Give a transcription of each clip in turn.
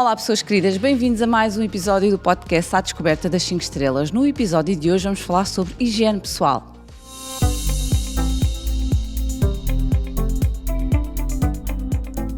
Olá pessoas queridas, bem-vindos a mais um episódio do podcast À Descoberta das 5 Estrelas. No episódio de hoje vamos falar sobre higiene pessoal.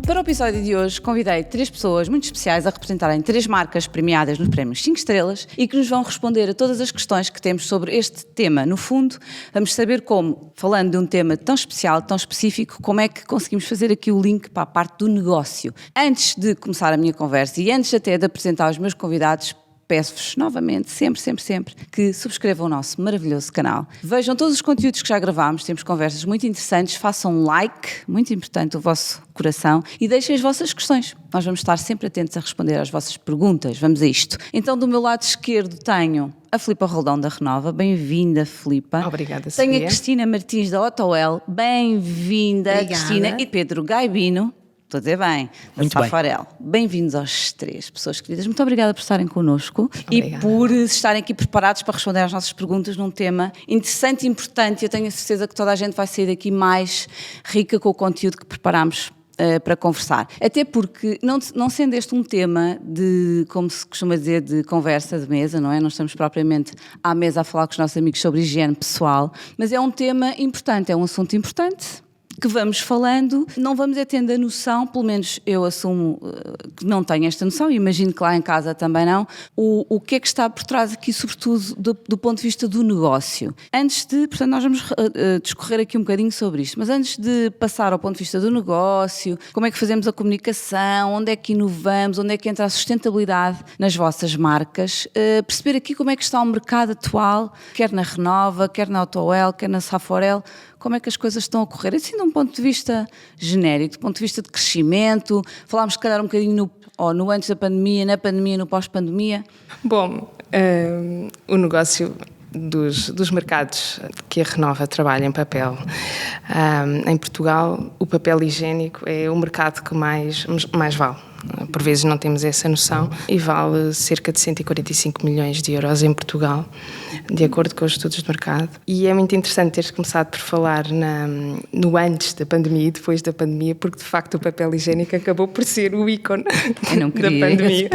Para o episódio de hoje convidei 3 pessoas muito especiais a representarem 3 marcas premiadas nos prémios 5 Estrelas e que nos vão responder a todas as questões que temos sobre este tema. No fundo, vamos saber como, falando de um tema tão especial, tão específico, como é que conseguimos fazer aqui o link para a parte do negócio. Antes de começar a minha conversa e antes até de apresentar os meus convidados, peço-vos novamente, sempre, que subscrevam o nosso maravilhoso canal. Vejam todos os conteúdos que já gravámos, temos conversas muito interessantes, façam um like, muito importante o vosso coração, e deixem as vossas questões. Nós vamos estar sempre atentos a responder às vossas perguntas. Vamos a isto. Então, do meu lado esquerdo tenho a Filipa Roldão da Renova. Bem-vinda, Filipa. Obrigada, Sofia. Tenho a Cristina Martins da Otowell. Bem-vinda, Cristina. E Pedro Gaibino. Estou a dizer bem, da Safarel. Bem-vindos aos 3, pessoas queridas. Muito obrigada por estarem connosco e por estarem aqui preparados para responder às nossas perguntas num tema interessante e importante. Eu tenho a certeza que toda a gente vai sair daqui mais rica com o conteúdo que preparámos para conversar. Até porque, não sendo este um tema de, como se costuma dizer, de conversa de mesa, não é? Não estamos propriamente à mesa a falar com os nossos amigos sobre higiene pessoal, mas é um tema importante, é um assunto importante, que vamos falando, não vamos tendo a noção, pelo menos eu assumo que não tenho esta noção, e imagino que lá em casa também não, o que é que está por trás aqui, sobretudo do ponto de vista do negócio. Antes de, portanto, nós vamos discorrer aqui um bocadinho sobre isto, mas antes de passar ao ponto de vista do negócio, como é que fazemos a comunicação, onde é que inovamos, onde é que entra a sustentabilidade nas vossas marcas, perceber aqui como é que está o mercado atual, quer na Renova, quer na Otowell, quer na Safarel, como é que as coisas estão a ocorrer, assim de um ponto de vista genérico, do ponto de vista de crescimento. Falámos se calhar um bocadinho no antes da pandemia, na pandemia, no pós-pandemia. Bom, o negócio dos mercados que a Renova trabalha em papel, em Portugal o papel higiênico é o mercado que mais vale. Por vezes não temos essa noção e vale cerca de 145 milhões de euros em Portugal, de acordo com os estudos de mercado. E é muito interessante teres começado por falar no antes da pandemia e depois da pandemia, porque de facto o papel higiênico acabou por ser o ícone da pandemia.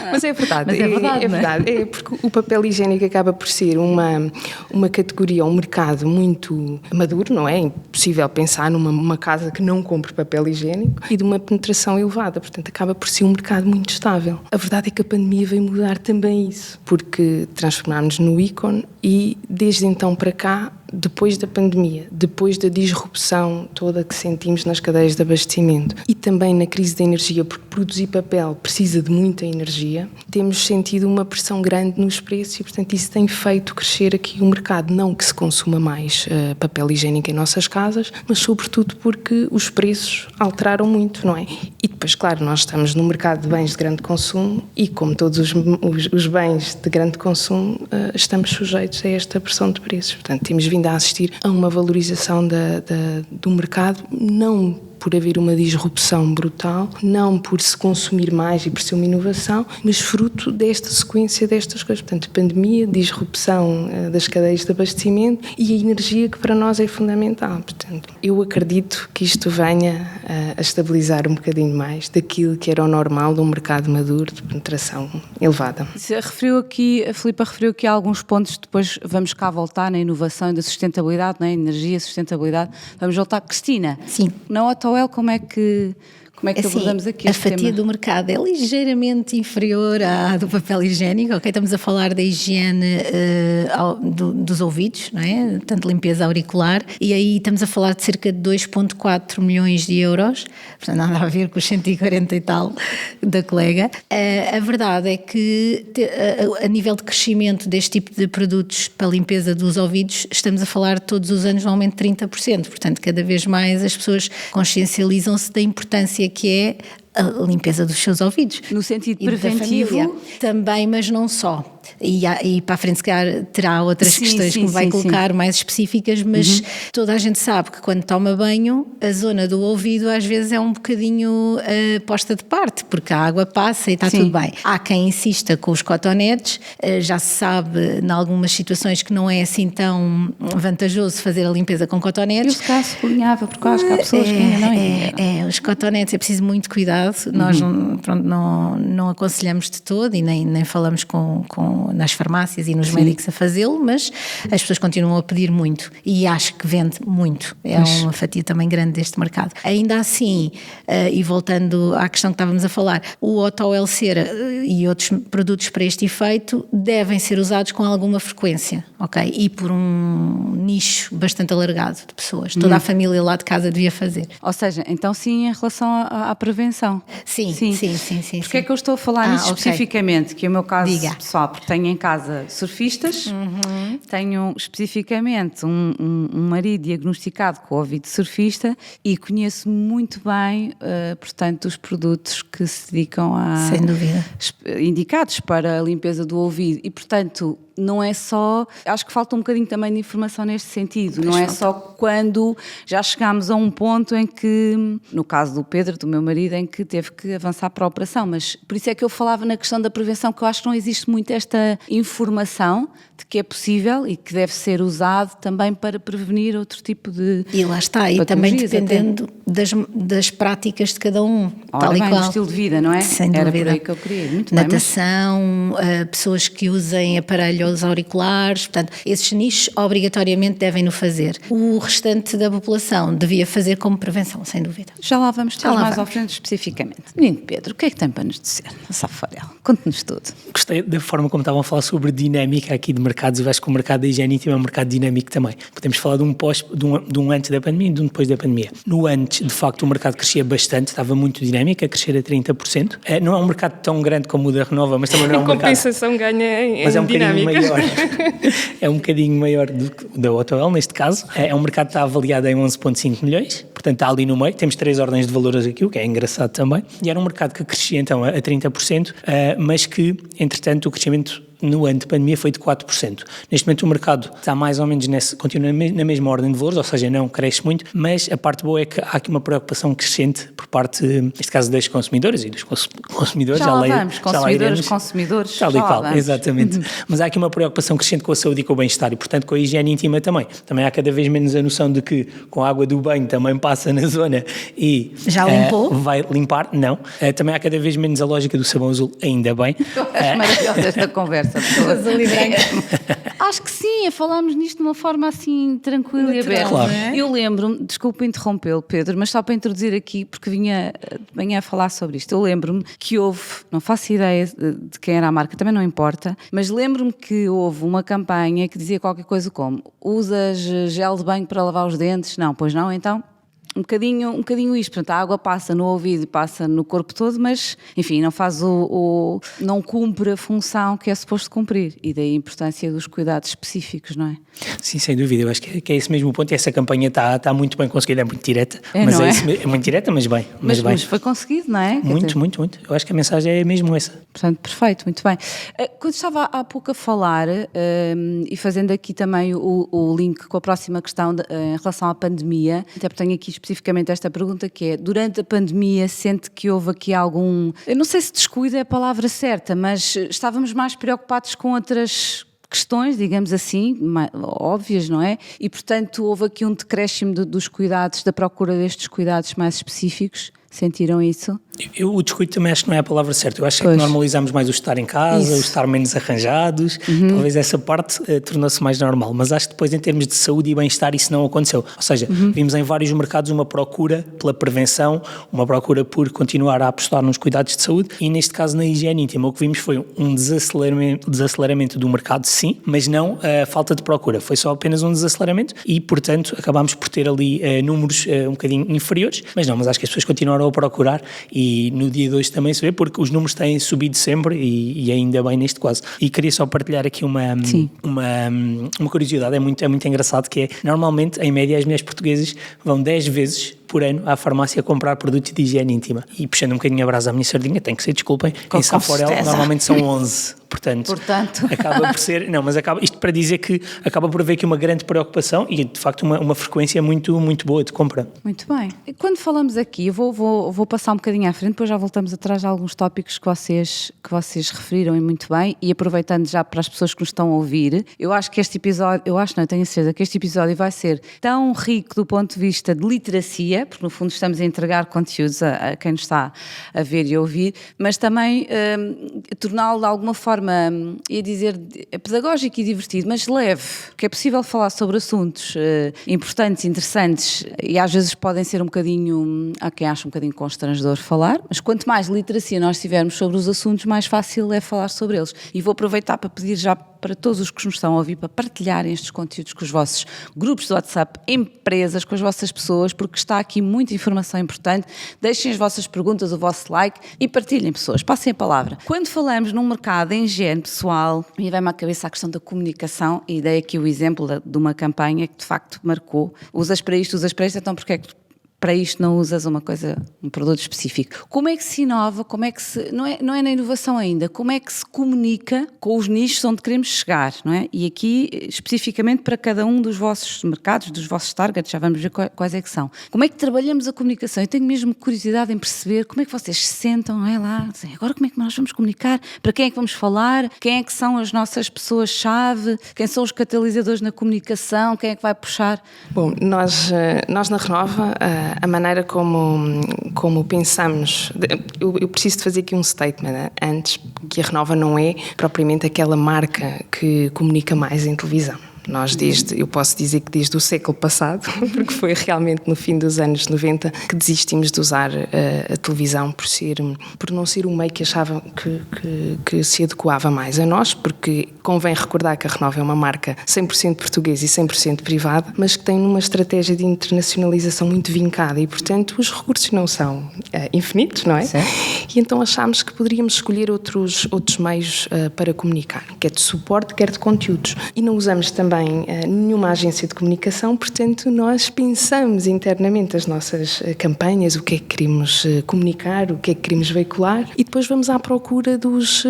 Mas é verdade. Mas é verdade, é verdade. É porque o papel higiênico acaba por ser uma categoria, um mercado muito maduro, não é? É impossível pensar numa casa que não compre papel higiênico e de uma penetração elevada. Portanto, acaba por ser um mercado muito estável. A verdade é que a pandemia veio mudar também isso, porque transformámos-nos no ícone e, desde então para cá, depois da pandemia, depois da disrupção toda que sentimos nas cadeias de abastecimento e também na crise da energia, porque produzir papel precisa de muita energia, temos sentido uma pressão grande nos preços e, portanto, isso tem feito crescer aqui o mercado. Não que se consuma mais papel higiênico em nossas casas, mas sobretudo porque os preços alteraram muito, não é? E depois, claro, nós estamos no mercado de bens de grande consumo e, como todos os bens de grande consumo, estamos sujeitos a esta pressão de preços. Portanto, temos vindo a assistir a uma valorização do mercado, não por haver uma disrupção brutal, não por se consumir mais e por ser uma inovação, mas fruto desta sequência destas coisas. Portanto, pandemia, disrupção das cadeias de abastecimento e a energia que para nós é fundamental. Portanto, eu acredito que isto venha a estabilizar um bocadinho mais daquilo que era o normal de um mercado maduro de penetração elevada. A Filipa referiu aqui alguns pontos, depois vamos cá voltar na inovação e da sustentabilidade, na energia, sustentabilidade. Vamos voltar. Cristina, sim. Na Otowell, como é que abordamos aqui este tema? A fatia do mercado é ligeiramente inferior à do papel higiênico, ok? Estamos a falar da higiene dos ouvidos, não é? Portanto, limpeza auricular, e aí estamos a falar de cerca de 2,4 milhões de euros, portanto nada a ver com os 140 e tal da colega. A verdade é que a nível de crescimento deste tipo de produtos para a limpeza dos ouvidos, estamos a falar todos os anos de um aumento de 30%, portanto cada vez mais as pessoas consciencializam-se da importância que é a limpeza dos seus ouvidos. No sentido preventivo? Também, mas não só. E para a frente, se calhar, terá outras questões que vai colocar mais específicas, mas toda a gente sabe que quando toma banho, a zona do ouvido às vezes é um bocadinho posta de parte, porque a água passa e está tudo bem. Há quem insista com os cotonetes, já se sabe, em algumas situações, que não é assim tão vantajoso fazer a limpeza com cotonetes. Eu se calhar sublinhava, porque acho que há pessoas que ainda não entendem. Os cotonetes é preciso muito cuidado, nós não aconselhamos de todo e nem falamos nas farmácias e nos médicos a fazê-lo, mas as pessoas continuam a pedir muito e acho que vende muito, uma fatia também grande deste mercado. Ainda assim, e voltando à questão que estávamos a falar, o Otoel Cera e outros produtos para este efeito devem ser usados com alguma frequência, ok? E por um nicho bastante alargado de pessoas. Toda a família lá de casa devia fazer. Ou seja, então sim, em relação à prevenção. Sim. Porque é que eu estou a falar nisso especificamente? Que é o meu caso pessoal, porque tenho em casa surfistas, tenho especificamente um marido diagnosticado com ouvido de surfista e conheço muito bem, portanto, os produtos que se dedicam sem dúvida, indicados para a limpeza do ouvido e, portanto, não é só, acho que falta um bocadinho também de informação neste sentido, não é só quando já chegámos a um ponto em que, no caso do Pedro, do meu marido, em que teve que avançar para a operação, mas por isso é que eu falava na questão da prevenção, que eu acho que não existe muito esta informação de que é possível e que deve ser usado também para prevenir outro tipo de e lá está, e também dependendo das práticas de cada um, tal e qual. O estilo de vida, não é? Sem dúvida. Era por aí que eu queria. Muito natação, pessoas que usem aparelhos auriculares, portanto, esses nichos obrigatoriamente devem-no fazer. O restante da população devia fazer como prevenção, sem dúvida. Já lá vamos ter mais ao frente especificamente. Menino Pedro, o que é que tem para nos dizer na Safarel? Conte-nos tudo. Gostei da forma como estavam a falar sobre dinâmica aqui de mercados. Eu acho que o mercado da higiene íntima é um mercado dinâmico também. Podemos falar de um antes da pandemia e de um depois da pandemia. No antes, de facto, o mercado crescia bastante, estava muito dinâmico, a crescer a 30%. Não é um mercado tão grande como o da Renova, mas também não é um mercado... compensação ganha em mas é um dinâmica. Bocadinho maior. É um bocadinho maior do que da Otoel, neste caso. É um mercado que está avaliado em 11,5 milhões, portanto está ali no meio. Temos 3 ordens de valores aqui, o que é engraçado também. E era um mercado que crescia então a 30%, mas que, entretanto, o crescimento no ano de pandemia foi de 4%. Neste momento o mercado está mais ou menos continua na mesma ordem de valores, ou seja, não cresce muito, mas a parte boa é que há aqui uma preocupação crescente por parte, neste caso, das consumidoras e dos consumidores. Já lá vamos, consumidores, tal e qual, exatamente. Mas há aqui uma preocupação crescente com a saúde e com o bem-estar e, portanto, com a higiene íntima também. Também há cada vez menos a noção de que com a água do banho também passa na zona e... Já limpou? Vai limpar, não. Também há cada vez menos a lógica do sabão azul, ainda bem. Acho maravilhosa esta conversa. Acho que sim, falámos nisto de uma forma assim tranquila e aberta. Claro. Eu lembro-me, desculpa interrompê-lo, Pedro, mas só para introduzir aqui, porque vinha a falar sobre isto. Eu lembro-me que houve, não faço ideia de quem era a marca, também não importa, mas lembro-me que houve uma campanha que dizia qualquer coisa como: usas gel de banho para lavar os dentes? Não, pois não, então... Um bocadinho isto, portanto, a água passa no ouvido e passa no corpo todo, mas, enfim, não faz não cumpre a função que é suposto cumprir, e daí a importância dos cuidados específicos, não é? Sim, sem dúvida, eu acho que é esse mesmo o ponto, e essa campanha está muito bem conseguida, é muito direta, mas é muito direta, mas bem. Mas foi conseguido, não é? Muito. Eu acho que a mensagem é mesmo essa. Portanto, perfeito, muito bem. Quando estava há pouco a falar, e fazendo aqui também o link com a próxima questão em relação à pandemia, até porque tenho aqui especificamente esta pergunta, que é: durante a pandemia sente que houve aqui algum, eu não sei se descuido é a palavra certa, mas estávamos mais preocupados com outras questões, digamos assim, óbvias, não é? E portanto houve aqui um decréscimo dos cuidados, da procura destes cuidados mais específicos. Sentiram isso? O descuido também acho que não é a palavra certa. Eu acho que normalizamos mais o estar em casa, o estar menos arranjados. Talvez essa parte tornou-se mais normal. Mas acho que depois, em termos de saúde e bem-estar, isso não aconteceu. Ou seja, vimos em vários mercados uma procura pela prevenção, uma procura por continuar a apostar nos cuidados de saúde, e neste caso na higiene íntima o que vimos foi um desaceleramento do mercado, sim, mas não a falta de procura. Foi só apenas um desaceleramento e, portanto, acabámos por ter ali números um bocadinho inferiores, mas acho que as pessoas continuaram a procurar, e no dia de hoje também se vê, porque os números têm subido sempre e ainda bem neste caso. E queria só partilhar aqui uma curiosidade, é muito engraçado, que é, normalmente, em média, as mulheres portuguesas vão 10 vezes por ano à farmácia a comprar produtos de higiene íntima. E puxando um bocadinho a brasa à minha sardinha, tem que ser, desculpem, em São Forel normalmente são 11. Portanto, acaba por ser... Não, mas isto para dizer que acaba por haver aqui uma grande preocupação e, de facto, uma frequência muito, muito boa de compra. Muito bem. Quando falamos aqui, eu vou passar um bocadinho à frente, depois já voltamos atrás de alguns tópicos que vocês referiram e muito bem, e aproveitando já para as pessoas que nos estão a ouvir, eu acho que este episódio, eu tenho a certeza que este episódio vai ser tão rico do ponto de vista de literacia, porque no fundo estamos a entregar conteúdos a quem nos está a ver e a ouvir, mas também torná-lo de alguma forma, ia dizer, pedagógico e divertido, mas leve, porque é possível falar sobre assuntos importantes, interessantes, e às vezes podem ser um bocadinho, há quem acha um bocadinho constrangedor falar, mas quanto mais literacia nós tivermos sobre os assuntos, mais fácil é falar sobre eles. E vou aproveitar para pedir já para todos os que nos estão a ouvir, para partilharem estes conteúdos com os vossos grupos de WhatsApp, empresas, com as vossas pessoas, porque está aqui muita informação importante. Deixem as vossas perguntas, o vosso like e partilhem, pessoas, passem a palavra. Quando falamos num mercado em higiene pessoal, me vem-me à cabeça a questão da comunicação, e dei aqui o exemplo de uma campanha que de facto marcou. Usas para isto, então porque é que para isto não usas um produto específico? Como é que se inova, não é na inovação ainda, como é que se comunica com os nichos onde queremos chegar, não é? E aqui, especificamente para cada um dos vossos mercados, dos vossos targets, já vamos ver quais é que são. Como é que trabalhamos a comunicação? Eu tenho mesmo curiosidade em perceber como é que vocês se sentam, não é lá? Agora como é que nós vamos comunicar? Para quem é que vamos falar? Quem é que são as nossas pessoas-chave? Quem são os catalisadores na comunicação? Quem é que vai puxar? Bom, nós na Renova, a maneira como pensamos, eu preciso de fazer aqui um statement antes, que a Renova não é propriamente aquela marca que comunica mais em televisão. Nós eu posso dizer que desde o século passado, porque foi realmente no fim dos anos 90 que desistimos de usar a televisão por não ser um meio que achava que se adequava mais a nós, porque convém recordar que a Renova é uma marca 100% portuguesa e 100% privada, mas que tem uma estratégia de internacionalização muito vincada e, portanto, os recursos não são infinitos, não é? Sim. E então achámos que poderíamos escolher outros meios para comunicar, quer de suporte, quer de conteúdos. E não usamos também nenhuma agência de comunicação, portanto nós pensamos internamente as nossas campanhas, o que é que queremos comunicar, o que é que queremos veicular, e depois vamos à procura dos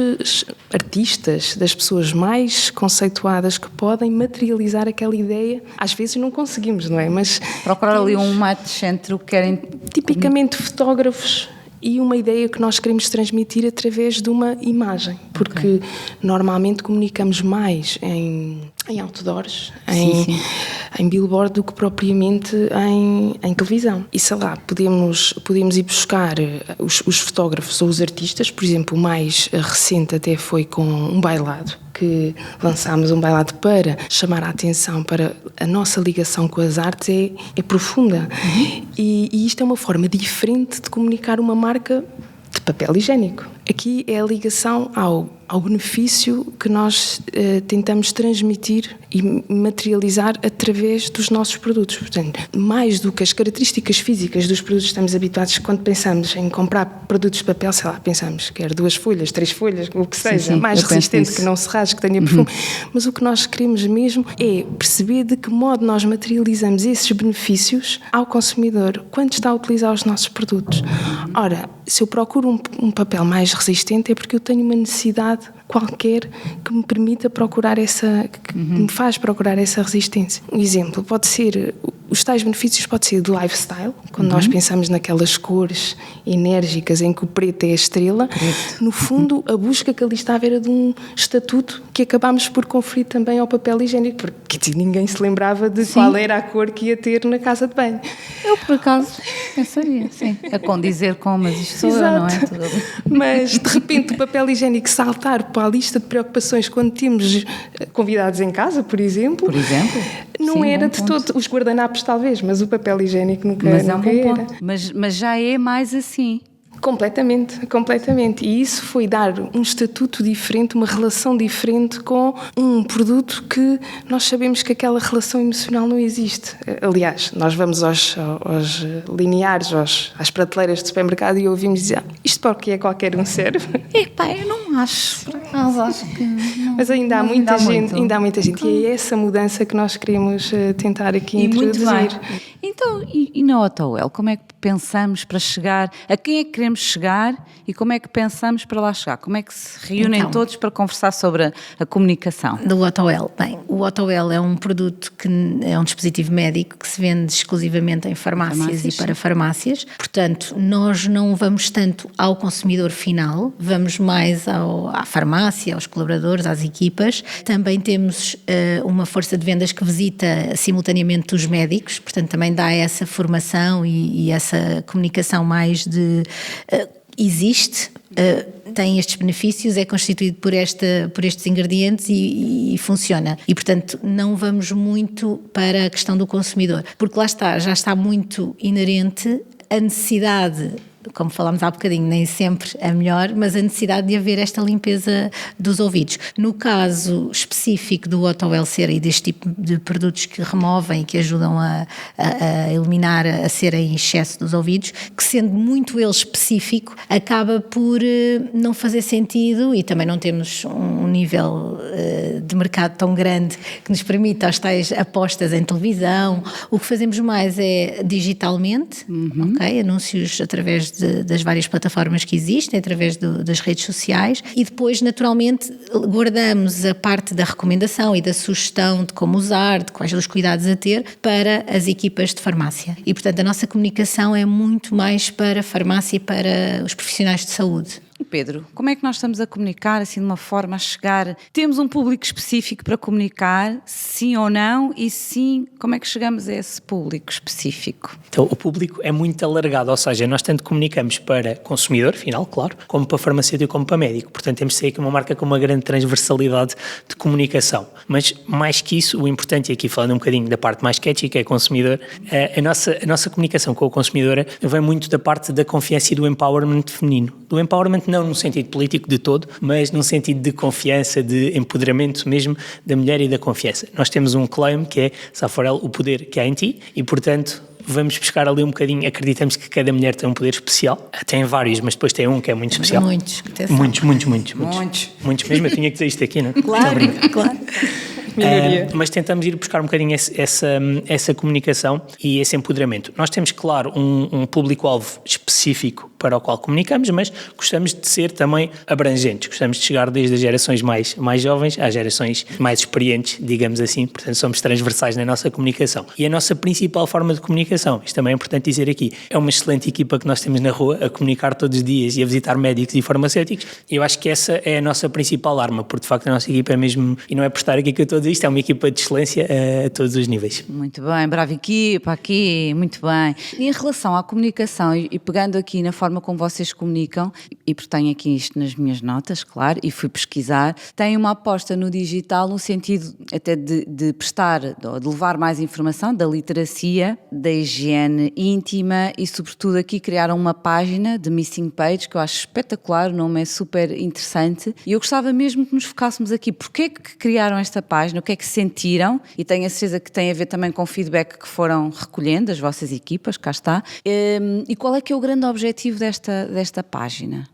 artistas, das pessoas mais conceituadas que podem materializar aquela ideia. Às vezes não conseguimos, não é? Mas procurar ali um match entre o que querem... Tipicamente fotógrafos e uma ideia que nós queremos transmitir através de uma imagem, porque normalmente comunicamos mais em outdoors, em billboard, do que propriamente em televisão. E sei lá, podemos ir buscar os fotógrafos ou os artistas. Por exemplo, o mais recente até foi com um bailado, que lançámos um bailado para chamar a atenção para a nossa ligação com as artes é profunda. E isto é uma forma diferente de comunicar uma marca de papel higiênico. Aqui é a ligação ao benefício que nós tentamos transmitir e materializar através dos nossos produtos. Portanto, mais do que as características físicas dos produtos, estamos habituados, quando pensamos em comprar produtos de papel, sei lá, pensamos quer 2 folhas, 3 folhas, o que seja, mais resistente, que não se rasgue, que tenha perfume. Mas o que nós queremos mesmo é perceber de que modo nós materializamos esses benefícios ao consumidor quando está a utilizar os nossos produtos. Ora, se eu procuro um papel mais resistente é porque eu tenho uma necessidade qualquer que me permita procurar que me faz procurar essa resistência. Um exemplo pode ser, os tais benefícios pode ser de lifestyle, quando nós pensamos naquelas cores enérgicas em que o preto é a estrela, no fundo a busca que ali estava era de um estatuto que acabámos por conferir também ao papel higiênico, porque ninguém se lembrava de qual era a cor que ia ter na casa de banho. Eu, por acaso, pensaria, a condizer com, mas isto sou eu, não é? Mas, de repente, o papel higiênico saltar para a lista de preocupações quando temos convidados em casa, por exemplo, não era de todo. Os guardanapos talvez, mas o papel higiênico nunca era. Mas já é mais assim. Completamente. E isso foi dar um estatuto diferente, uma relação diferente com um produto que nós sabemos que aquela relação emocional não existe. Aliás, nós vamos aos lineares, às prateleiras de supermercado e ouvimos dizer isto porque qualquer um serve. Eu não acho. Mas acho que não, mas ainda há muita gente e é essa mudança que nós queremos tentar aqui introduzir. Muito bem. Então, e na Otowell, como é que pensamos para chegar, a quem é que queremos chegar e como é que pensamos para lá chegar? Como é que se reúnem todos para conversar sobre a comunicação? Do Otowell. Bem, o Otowell é um produto que é um dispositivo médico que se vende exclusivamente em farmácias e para farmácias. Portanto, nós não vamos tanto ao consumidor final, vamos mais à farmácia, aos colaboradores, às equipas. Também temos uma força de vendas que visita simultaneamente os médicos, portanto também dá essa formação e essa comunicação mais de existe, tem estes benefícios, é constituído por estes ingredientes e funciona. E, portanto, não vamos muito para a questão do consumidor, porque lá está, já está muito inerente a necessidade, como falámos há bocadinho, nem sempre é melhor, mas a necessidade de haver esta limpeza dos ouvidos. No caso específico do Otowell Cera e deste tipo de produtos que removem, que ajudam a eliminar a cera em excesso dos ouvidos, que sendo muito ele específico, acaba por não fazer sentido e também não temos um nível de mercado tão grande que nos permita as tais apostas em televisão. O que fazemos mais é digitalmente, ok? Anúncios através das várias plataformas que existem, através das redes sociais, e depois naturalmente guardamos a parte da recomendação e da sugestão de como usar, de quais os cuidados a ter para as equipas de farmácia. E portanto a nossa comunicação é muito mais para a farmácia e para os profissionais de saúde. Pedro, como é que nós estamos a comunicar assim de uma forma a chegar? Temos um público específico para comunicar, sim ou não? E sim, como é que chegamos a esse público específico? Então, o público é muito alargado, ou seja, nós tanto comunicamos para consumidor final, claro, como para farmacêutico, como para médico. Portanto, temos de ser aqui uma marca com uma grande transversalidade de comunicação. Mas, mais que isso, o importante, e aqui falando um bocadinho da parte mais catchy, que é consumidor, a nossa comunicação com a consumidora vem muito da parte da confiança e do empowerment feminino. Do empowerment não num sentido político de todo, mas num sentido de confiança, de empoderamento mesmo da mulher e da confiança. Nós temos um claim que é, Saforel, o poder que há em ti, e portanto vamos buscar ali um bocadinho, acreditamos que cada mulher tem um poder especial, tem vários, mas depois tem um que é muito especial. Muitos mesmo, eu tinha que dizer isto aqui, não é? Claro. Mas tentamos ir buscar um bocadinho essa comunicação e esse empoderamento. Nós temos, claro, um público-alvo específico para o qual comunicamos, mas gostamos de ser também abrangentes, gostamos de chegar desde as gerações mais jovens às gerações mais experientes, digamos assim, portanto somos transversais na nossa comunicação. E a nossa principal forma de comunicação, isto também é importante dizer aqui, é uma excelente equipa que nós temos na rua a comunicar todos os dias e a visitar médicos e farmacêuticos, e eu acho que essa é a nossa principal arma, porque de facto a nossa equipa é mesmo, e não é por estar aqui que eu estou a dizer isto, é uma equipa de excelência a todos os níveis. Muito bem, brava equipa aqui, muito bem. E em relação à comunicação, e pegando aqui na forma como vocês comunicam, e porque tenho aqui isto nas minhas notas, claro, e fui pesquisar, tem uma aposta no digital no sentido até de prestar, de levar mais informação da literacia, da higiene íntima e sobretudo aqui criaram uma página de Missing Page que eu acho espetacular, o nome é super interessante e eu gostava mesmo que nos focássemos aqui. Porquê é que criaram esta página? O que é que sentiram? E tenho a certeza que tem a ver também com o feedback que foram recolhendo das vossas equipas, cá está. E qual é que é o grande objetivo desta página?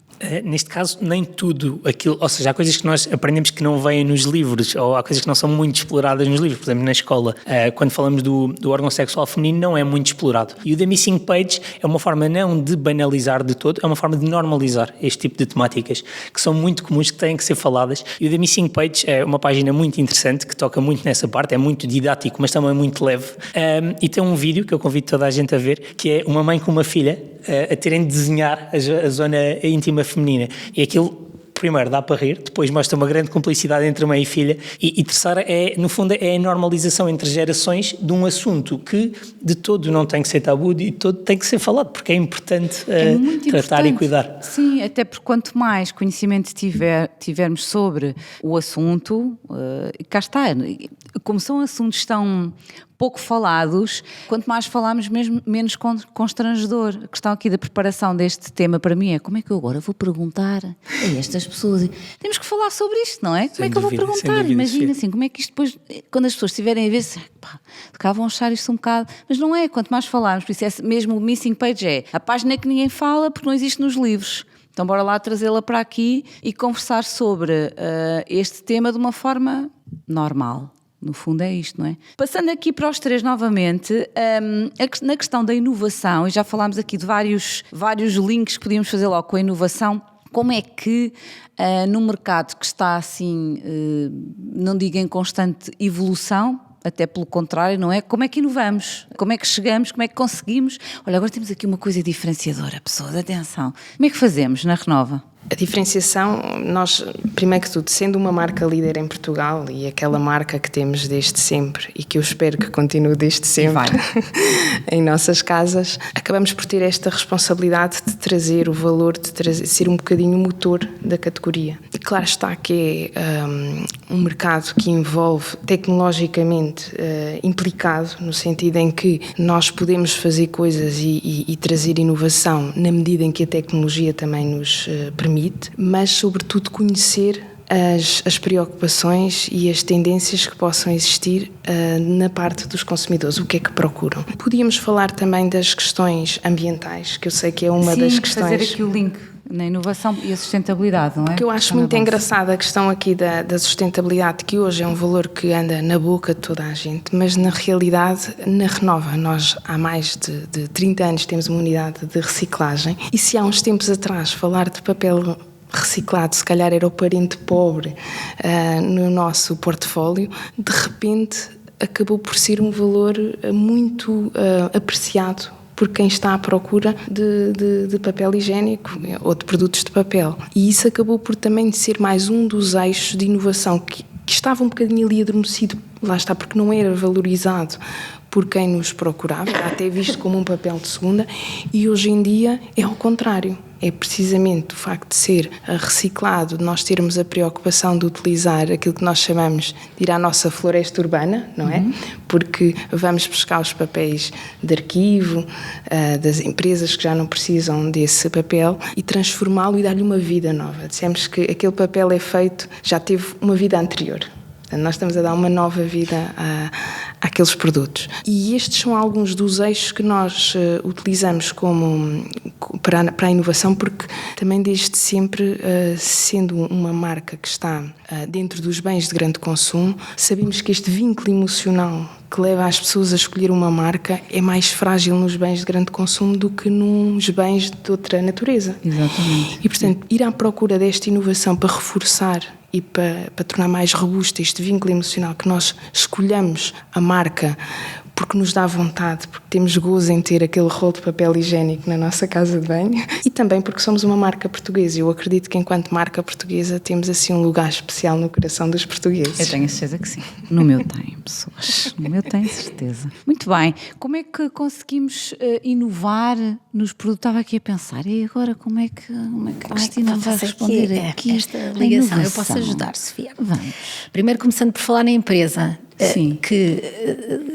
Neste caso, nem tudo aquilo, ou seja, há coisas que nós aprendemos que não vêm nos livros, ou há coisas que não são muito exploradas nos livros. Por exemplo, na escola, quando falamos do órgão sexual feminino, não é muito explorado. E o The Missing Page é uma forma não de banalizar de todo, é uma forma de normalizar este tipo de temáticas, que são muito comuns, que têm que ser faladas. E o The Missing Page é uma página muito interessante, que toca muito nessa parte, é muito didático, mas também muito leve. E tem um vídeo que eu convido toda a gente a ver, que é uma mãe com uma filha a terem de desenhar a zona íntima feminina. E aquilo, primeiro, dá para rir, depois mostra uma grande cumplicidade entre mãe e filha e terceira, no fundo, é a normalização entre gerações de um assunto que de todo não tem que ser tabu, de todo tem que ser falado, porque é importante tratar e cuidar. Sim, até porque quanto mais conhecimento tivermos sobre o assunto, cá está, como são assuntos tão pouco falados, quanto mais falarmos, menos constrangedor. A questão aqui da preparação deste tema para mim é como é que eu agora vou perguntar a estas pessoas? Temos que falar sobre isto, não é? Como é que eu vou perguntar? Imagina assim, como é que isto depois, quando as pessoas estiverem a ver, se cá vão achar isto um bocado, mas não é, quanto mais falarmos, por isso é mesmo o Missing Page a página que ninguém fala porque não existe nos livros. Então bora lá trazê-la para aqui e conversar sobre este tema de uma forma normal. No fundo é isto, não é? Passando aqui para os três novamente, na questão da inovação, e já falámos aqui de vários links que podíamos fazer logo com a inovação, como é que num mercado que está assim, não digo em constante evolução, até pelo contrário, não é? Como é que inovamos? Como é que chegamos? Como é que conseguimos? Olha, agora temos aqui uma coisa diferenciadora, pessoas, atenção. Como é que fazemos na Renova? A diferenciação, nós, primeiro que tudo, sendo uma marca líder em Portugal e aquela marca que temos desde sempre e que eu espero que continue desde sempre em nossas casas, acabamos por ter esta responsabilidade de trazer o valor, de ser um bocadinho o motor da categoria. E claro está que é um mercado que envolve tecnologicamente implicado, no sentido em que nós podemos fazer coisas e trazer inovação na medida em que a tecnologia também nos permite, mas sobretudo conhecer as preocupações e as tendências que possam existir na parte dos consumidores, o que é que procuram. Podíamos falar também das questões ambientais, que eu sei que é uma das questões... fazer aqui o link na inovação e a sustentabilidade, não é? Que eu acho muito engraçada a questão aqui da sustentabilidade, que hoje é um valor que anda na boca de toda a gente, mas na realidade, na Renova, nós há mais de 30 anos temos uma unidade de reciclagem, e se há uns tempos atrás falar de papel reciclado, se calhar era o parente pobre no nosso portfólio, de repente acabou por ser um valor muito apreciado por quem está à procura de papel higiênico ou de produtos de papel. E isso acabou por também ser mais um dos eixos de inovação que estava um bocadinho ali adormecido, lá está, porque não era valorizado por quem nos procurava, era até visto como um papel de segunda, e hoje em dia é ao contrário. É precisamente o facto de ser reciclado, de nós termos a preocupação de utilizar aquilo que nós chamamos de ir à nossa floresta urbana, não é? Porque vamos buscar os papéis de arquivo das empresas que já não precisam desse papel e transformá-lo e dar-lhe uma vida nova. Dissemos que aquele papel é feito, já teve uma vida anterior. Nós estamos a dar uma nova vida àqueles produtos. E estes são alguns dos eixos que nós utilizamos para a inovação, porque também desde sempre, sendo uma marca que está dentro dos bens de grande consumo, sabemos que este vínculo emocional que leva as pessoas a escolher uma marca é mais frágil nos bens de grande consumo do que nos bens de outra natureza. Exatamente. E, portanto, ir à procura desta inovação para reforçar e para tornar mais robusto este vínculo emocional, que nós escolhamos a marca porque nos dá vontade, porque temos gozo em ter aquele rolo de papel higiênico na nossa casa de banho, e também porque somos uma marca portuguesa. Eu acredito que enquanto marca portuguesa temos assim um lugar especial no coração dos portugueses. Eu tenho a certeza que sim. No meu tem, pessoas. No meu tem certeza. Muito bem. Como é que conseguimos inovar nos produtos? Estava aqui a pensar, e agora como é que a Cristina vai responder aqui esta ligação? Eu posso ajudar, Sofia? Vamos. Primeiro, começando por falar na empresa. Sim. Que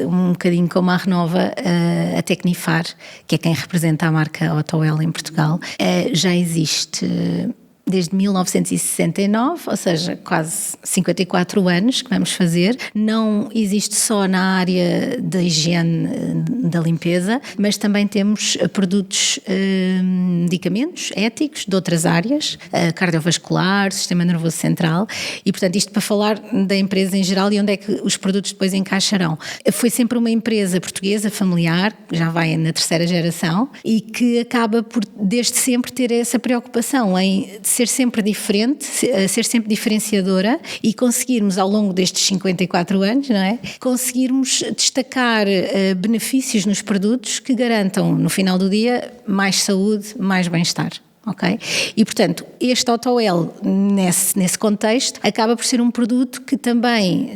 um bocadinho como a Renova, a Tecnifar, que é quem representa a marca Otoel em Portugal, já existe desde 1969, ou seja, quase 54 anos que vamos fazer. Não existe só na área da higiene, da limpeza, mas também temos produtos, medicamentos éticos de outras áreas, cardiovascular, sistema nervoso central, e portanto isto para falar da empresa em geral e onde é que os produtos depois encaixarão. Foi sempre uma empresa portuguesa, familiar, já vai na terceira geração, e que acaba por desde sempre ter essa preocupação em ser sempre diferente, ser sempre diferenciadora e conseguirmos ao longo destes 54 anos, não é? Conseguirmos destacar benefícios nos produtos que garantam no final do dia mais saúde, mais bem-estar. Okay? E portanto este Otoel nesse contexto acaba por ser um produto que também,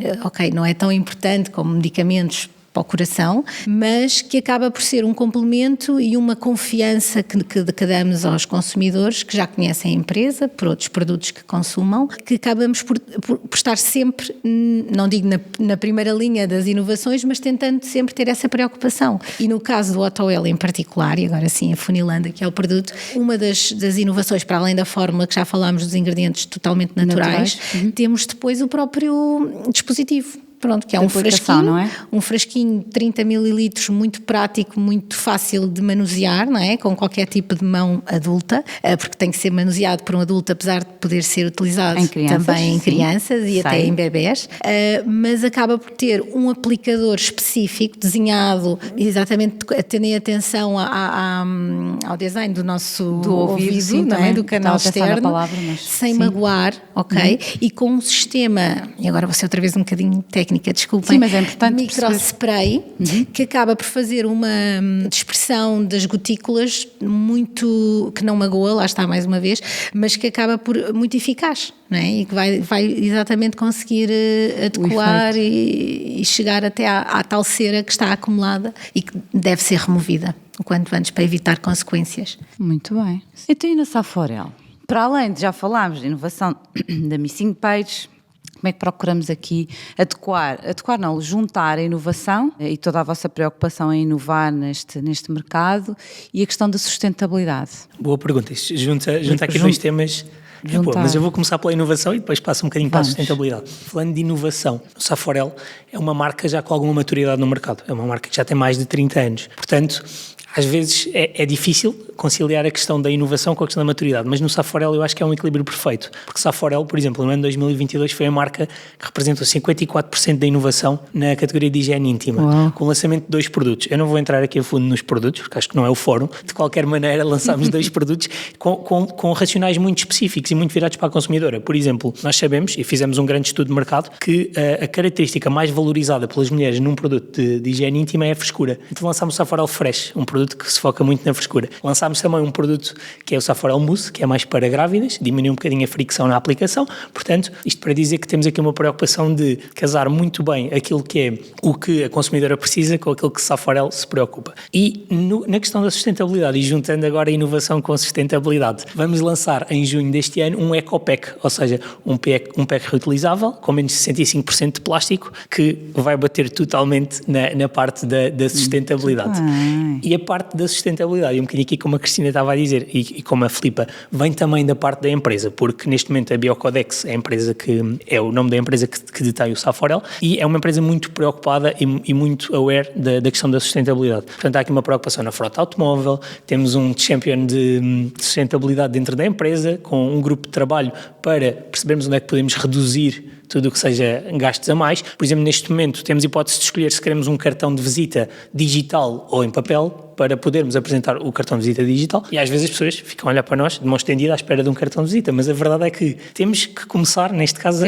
não é tão importante como medicamentos para o coração, mas que acaba por ser um complemento e uma confiança que damos aos consumidores que já conhecem a empresa, por outros produtos que consumam, que acabamos por estar sempre, não digo na primeira linha das inovações, mas tentando sempre ter essa preocupação. E no caso do Otoel em particular, e agora sim afunilando aqui ao produto, uma das inovações, para além da fórmula que já falámos dos ingredientes totalmente naturais. Temos depois o próprio dispositivo. Pronto, que é um frasquinho, não é? Um frasquinho de 30 ml, muito prático, muito fácil de manusear, não é? Com qualquer tipo de mão adulta, porque tem que ser manuseado por um adulto, apesar de poder ser utilizado também em crianças e até em bebés, mas acaba por ter um aplicador específico, desenhado exatamente tendo em atenção ao design do nosso ouvido, não é? Do canal externo, palavra, sem magoar, ok? E com um sistema, e agora vou ser outra vez um bocadinho técnica, desculpem. Sim, mas é importante microspray, que acaba por fazer uma dispersão das gotículas muito, que não magoa, lá está mais uma vez, mas que acaba por muito eficaz, não é? E que vai exatamente conseguir adequar e chegar até à tal cera que está acumulada e que deve ser removida o quanto antes para evitar consequências. Muito bem. Então, e na Saforel? Para além de já falámos de inovação da Missing Page, como é que procuramos aqui juntar a inovação e toda a vossa preocupação em inovar neste mercado e a questão da sustentabilidade? Boa pergunta. Isto junta aqui dois temas. Mas eu vou começar pela inovação e depois passo um bocadinho para a sustentabilidade. Falando de inovação, o Saforel é uma marca já com alguma maturidade no mercado. É uma marca que já tem mais de 30 anos. Portanto, às vezes é difícil conciliar a questão da inovação com a questão da maturidade, mas no Saforel eu acho que é um equilíbrio perfeito, porque Saforel, por exemplo, no ano 2022 foi a marca que representou 54% da inovação na categoria de higiene íntima, com o lançamento de 2 produtos. Eu não vou entrar aqui a fundo nos produtos, porque acho que não é o fórum. De qualquer maneira, lançámos 2 produtos com racionais muito específicos e muito virados para a consumidora. Por exemplo, nós sabemos, e fizemos um grande estudo de mercado, que a característica mais valorizada pelas mulheres num produto de higiene íntima é a frescura. Então lançámos o Saforel Fresh, um produto que se foca muito na frescura. Lançámos também um produto que é o Saforel Mousse, que é mais para grávidas, diminui um bocadinho a fricção na aplicação. Portanto, isto para dizer que temos aqui uma preocupação de casar muito bem aquilo que é o que a consumidora precisa com aquilo que Saforel se preocupa. E na questão da sustentabilidade, e juntando agora a inovação com a sustentabilidade, vamos lançar em junho deste ano um EcoPack, ou seja, um pack reutilizável com menos de 65% de plástico, que vai bater totalmente na parte da sustentabilidade. E a parte da sustentabilidade, e um bocadinho aqui como a Cristina estava a dizer e como a Filipa, vem também da parte da empresa, porque neste momento a Biocodex é a empresa que é o nome da empresa que detém o Saforel e é uma empresa muito preocupada e muito aware da questão da sustentabilidade. Portanto, há aqui uma preocupação na frota automóvel, temos um champion de sustentabilidade dentro da empresa, com um grupo de trabalho para percebermos onde é que podemos reduzir tudo o que seja gastos a mais. Por exemplo, neste momento temos hipótese de escolher se queremos um cartão de visita digital ou em papel, para podermos apresentar o cartão de visita digital, e às vezes as pessoas ficam a olhar para nós de mão estendida à espera de um cartão de visita, mas a verdade é que temos que começar, neste caso,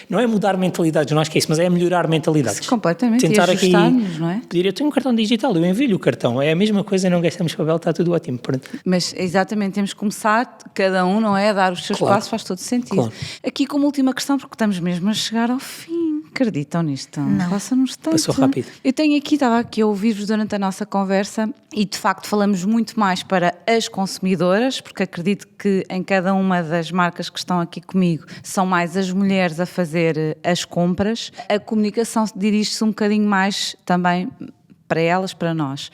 não é mudar mentalidades, não acho que é isso, mas é melhorar mentalidades. Completamente, tentar aqui, não é? pedir, eu tenho um cartão digital, eu envio o cartão, é a mesma coisa, não gastamos papel, está tudo ótimo. Mas exatamente, temos que começar, cada um, não é, a dar os seus passos, faz todo sentido. Claro. Aqui como última questão, porque estamos mesmo a chegar ao fim. Acreditam nisto? Não. Passa-nos tanto. Passou rápido. Estava aqui a ouvir-vos durante a nossa conversa e de facto falamos muito mais para as consumidoras, porque acredito que em cada uma das marcas que estão aqui comigo são mais as mulheres a fazer as compras. A comunicação dirige-se um bocadinho mais também para elas, para nós.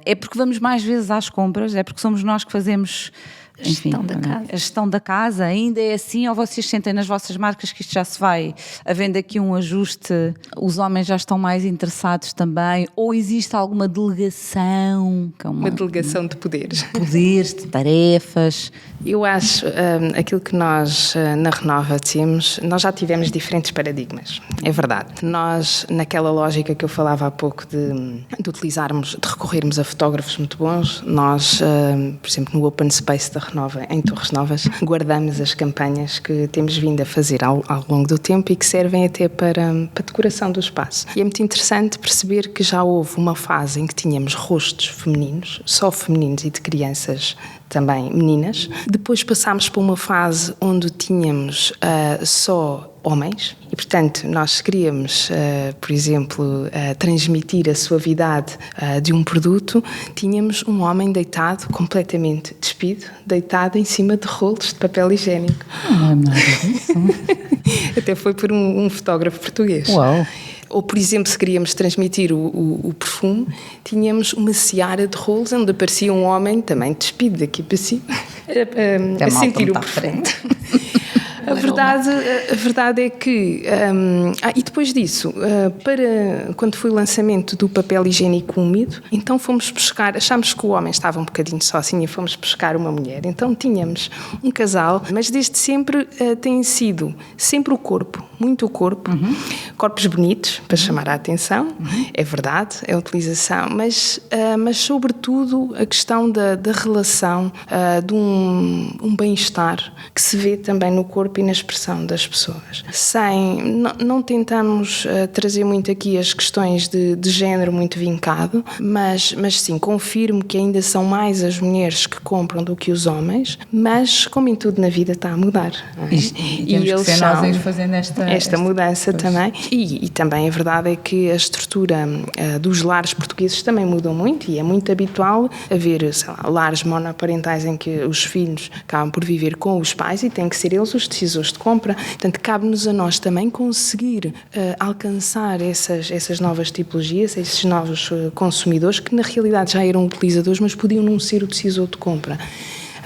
É porque vamos mais vezes às compras, é porque somos nós que fazemos... Enfim, a gestão da casa ainda é assim, ou vocês sentem nas vossas marcas que isto já se vai havendo aqui um ajuste, os homens já estão mais interessados também, ou existe alguma delegação? Uma delegação de poderes. Poderes, de tarefas. Eu acho, aquilo que nós na Renova temos, nós já tivemos diferentes paradigmas, é verdade. Nós, naquela lógica que eu falava há pouco de utilizarmos, de recorrermos a fotógrafos muito bons, nós, por exemplo, no Open Space da Renova, em Torres Novas, guardamos as campanhas que temos vindo a fazer ao longo do tempo e que servem até para decoração do espaço. E é muito interessante perceber que já houve uma fase em que tínhamos rostos femininos, só femininos e de crianças também meninas. Depois passámos por uma fase onde tínhamos só homens e, portanto, nós queríamos, por exemplo, transmitir a suavidade de um produto, tínhamos um homem deitado, completamente despido, deitado em cima de rolos de papel higiênico. Não é nada disso. Até foi por um fotógrafo português. Uau! Ou, por exemplo, se queríamos transmitir o perfume, tínhamos uma seara de rolos onde aparecia um homem também despido daqui para cima a sentir o perfume. A verdade é que, e depois disso, quando foi o lançamento do papel higiênico úmido, então fomos buscar, achámos que o homem estava um bocadinho sozinho e fomos buscar uma mulher. Então tínhamos um casal, mas desde sempre tem sido sempre o corpo, muito o corpo, corpos bonitos, para chamar a atenção, é verdade, é a utilização, mas sobretudo a questão da relação, de um bem-estar que se vê também no corpo e na expressão das pessoas. Não tentamos trazer muito aqui as questões de género muito vincado, mas sim, confirmo que ainda são mais as mulheres que compram do que os homens, mas como em tudo na vida está a mudar. E eles que ser nós fazendo esta mudança também. E também a verdade é que a estrutura dos lares portugueses também mudou muito e é muito habitual haver, sei lá, lares monoparentais em que os filhos acabam por viver com os pais e têm que ser eles os decisores de compra. Portanto, cabe-nos a nós também conseguir alcançar essas novas tipologias, esses novos consumidores que na realidade já eram utilizadores, mas podiam não ser o decisor de compra.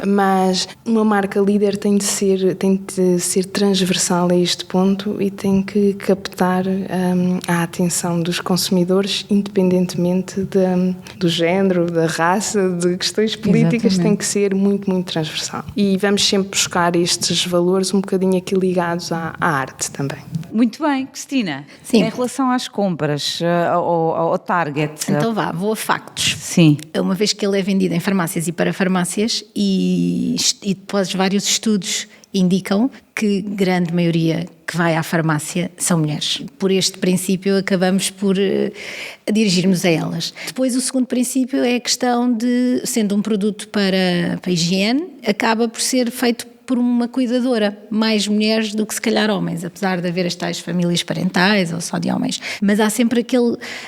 Mas uma marca líder tem de ser transversal a este ponto e tem que captar a atenção dos consumidores, independentemente do género, da raça, de questões políticas. Exatamente. Tem que ser muito, muito transversal. E vamos sempre buscar estes valores um bocadinho aqui ligados à arte também. Muito bem, Cristina. Sim. Em relação às compras, ao target... Então vou a factos. Sim. Uma vez que ele é vendido em farmácias e para farmácias e depois vários estudos indicam que grande maioria que vai à farmácia são mulheres. Por este princípio acabamos por dirigirmos a elas. Depois o segundo princípio é a questão de, sendo um produto para higiene, acaba por ser feito por uma cuidadora, mais mulheres do que se calhar homens, apesar de haver as tais famílias parentais ou só de homens. Mas há sempre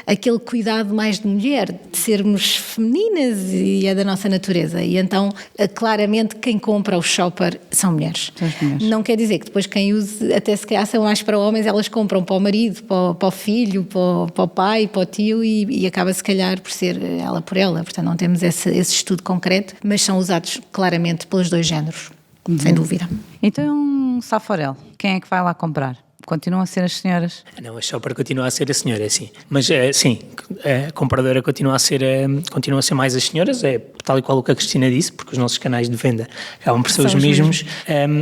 aquele cuidado mais de mulher, de sermos femininas e é da nossa natureza. E então, claramente, quem compra o shopper são mulheres. Não quer dizer que depois quem use, até se calhar são mais para homens, elas compram para o marido, para o filho, para o pai, para o tio e acaba se calhar por ser ela por ela. Portanto, não temos esse estudo concreto, mas são usados claramente pelos dois géneros. Sem dúvida. Então, Saforel, quem é que vai lá comprar? Continuam a ser as senhoras? Não, a shopper continua a ser a senhora, sim. Mas, sim, a compradora continua a ser mais as senhoras, é tal e qual o que a Cristina disse, porque os nossos canais de venda acabam por ser os mesmos.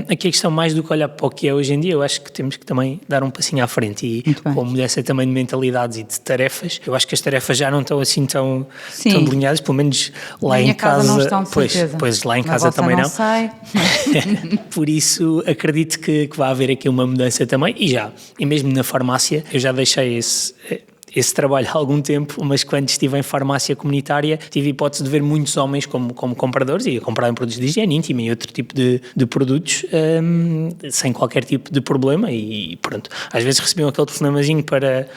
Aqui a questão mais do que olhar para o que é hoje em dia, eu acho que temos que também dar um passinho à frente e com a mudança também de mentalidades e de tarefas, eu acho que as tarefas já não estão assim tão delineadas, pelo menos lá em casa não estão, de certeza. Pois lá em casa também não. Sei. Por isso acredito que vai haver aqui uma mudança também e mesmo na farmácia eu já deixei esse trabalho há algum tempo, mas quando estive em farmácia comunitária tive a hipótese de ver muitos homens como compradores e a comprarem produtos de higiene íntima e outro tipo de produtos sem qualquer tipo de problema e pronto, às vezes recebiam aquele telefonemazinho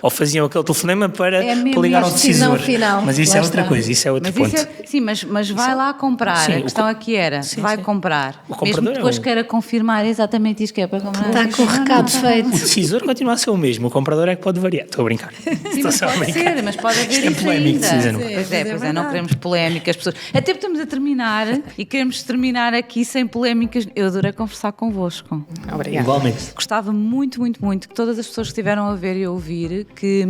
ou faziam aquele telefonema para ligar ao decisor, final. Mas isso é outra coisa, isso é outro ponto. Sim, mas vai lá comprar, a questão aqui era, vai comprar, mesmo que depois queira confirmar exatamente isto que é para comprar. Está com o recado feito. O decisor continua a ser o mesmo, o comprador é que pode variar, estou a brincar. Pode ser, mas pode haver isto é polémico ainda. Pois é, não queremos polémicas. Até porque estamos a terminar e queremos terminar aqui sem polémicas. Eu adorei conversar convosco. Obrigada. Igualmente. Gostava muito, muito, muito que todas as pessoas que estiveram a ver e a ouvir que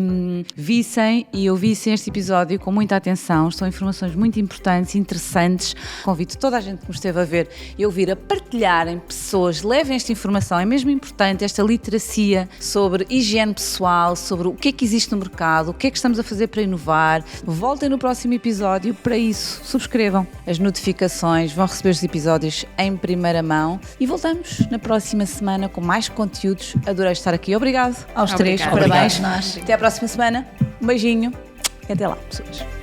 vissem e ouvissem este episódio com muita atenção. São informações muito importantes, interessantes. Convido toda a gente que nos esteve a ver e a ouvir a partilharem pessoas, levem esta informação. É mesmo importante esta literacia sobre higiene pessoal, sobre o que é que existe no mercado, o que é que estamos a fazer para inovar. Voltem no próximo episódio, para isso subscrevam as notificações, vão receber os episódios em primeira mão e voltamos na próxima semana com mais conteúdos. Adorei estar aqui. Obrigado aos três, parabéns. Obrigado. Até à próxima semana, um beijinho e até lá, pessoas.